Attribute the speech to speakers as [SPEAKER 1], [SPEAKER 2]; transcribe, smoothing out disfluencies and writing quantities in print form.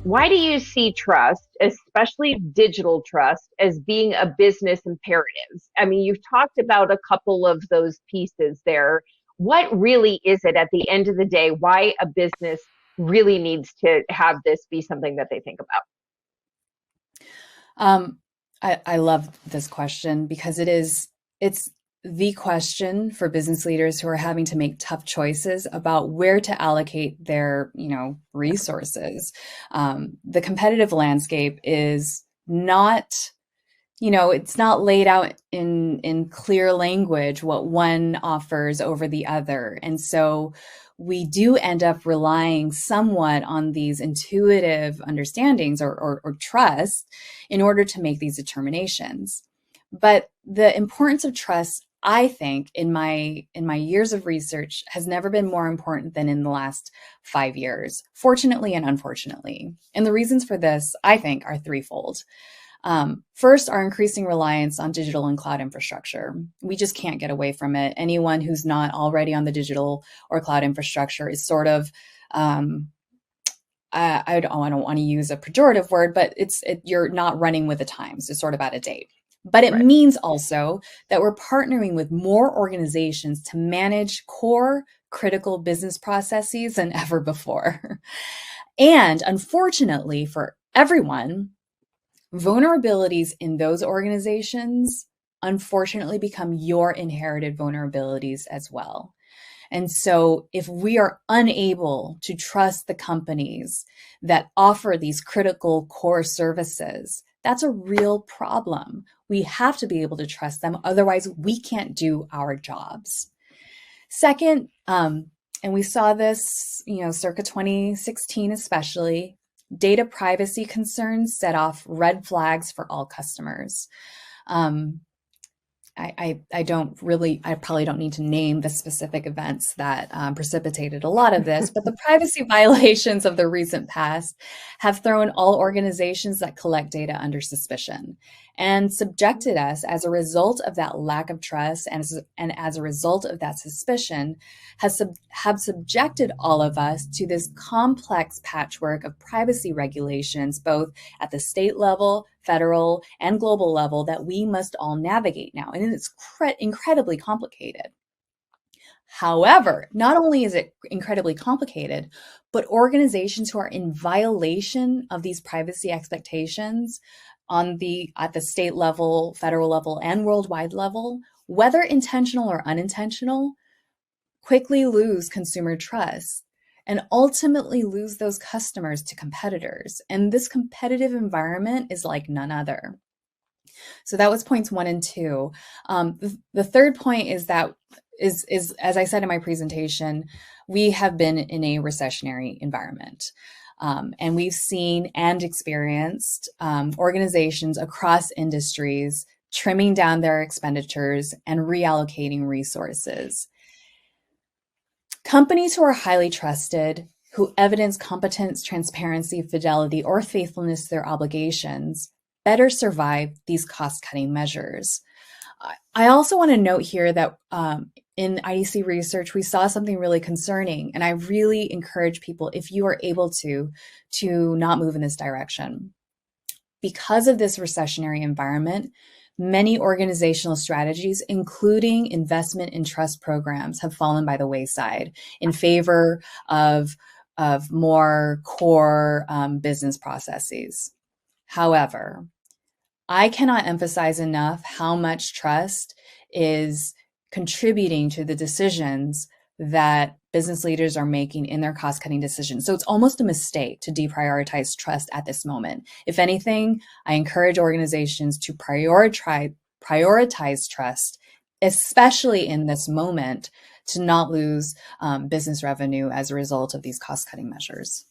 [SPEAKER 1] Why do you see trust, especially digital trust, as being a business imperative? I mean, you've talked about a couple of those pieces there. What really is it at the end of the day, why a business really needs to have this be something that they think about?
[SPEAKER 2] I love this question because it's the question for business leaders who are having to make tough choices about where to allocate their, resources. The competitive landscape is not, it's not laid out in clear language what one offers over the other. And so we do end up relying somewhat on these intuitive understandings or trust in order to make these determinations. But the importance of trust, I think, in my years of research, has never been more important than in the last 5 years, fortunately and unfortunately. And the reasons for this, I think, are threefold. First, our increasing reliance on digital and cloud infrastructure. We just can't get away from it. Anyone who's not already on the digital or cloud infrastructure is sort of, I don't want to use a pejorative word, but you're not running with the times. It's sort of out of date. But it means also that we're partnering with more organizations to manage core critical business processes than ever before. And unfortunately for everyone, vulnerabilities in those organizations unfortunately become your inherited vulnerabilities as well. And so if we are unable to trust the companies that offer these critical core services, that's a real problem. We have to be able to trust them. Otherwise, we can't do our jobs. Second, and we saw this, circa 2016 especially, data privacy concerns set off red flags for all customers. I probably don't need to name the specific events that precipitated a lot of this, but the privacy violations of the recent past have thrown all organizations that collect data under suspicion and subjected us, as a result of that lack of trust and as a result of that suspicion, have subjected all of us to this complex patchwork of privacy regulations, both at the state level, federal, and global level, that we must all navigate now. And it's incredibly complicated. However, not only is it incredibly complicated, but organizations who are in violation of these privacy expectations at the state level, federal level, and worldwide level, whether intentional or unintentional, quickly lose consumer trust and ultimately lose those customers to competitors. And this competitive environment is like none other. So that was points 1 and 2. The third point is that is as I said in my presentation, we have been in a recessionary environment. And we've seen and experienced organizations across industries trimming down their expenditures and reallocating resources. Companies who are highly trusted, who evidence competence, transparency, fidelity, or faithfulness to their obligations, better survive these cost-cutting measures. I also want to note here that in IDC research, we saw something really concerning, and I really encourage people, if you are able to not move in this direction. Because of this recessionary environment, many organizational strategies, including investment in trust programs, have fallen by the wayside in favor of more core business processes. However, I cannot emphasize enough how much trust is contributing to the decisions that business leaders are making in their cost-cutting decisions. So it's almost a mistake to deprioritize trust at this moment. If anything, I encourage organizations to prioritize trust, especially in this moment, to not lose business revenue as a result of these cost-cutting measures.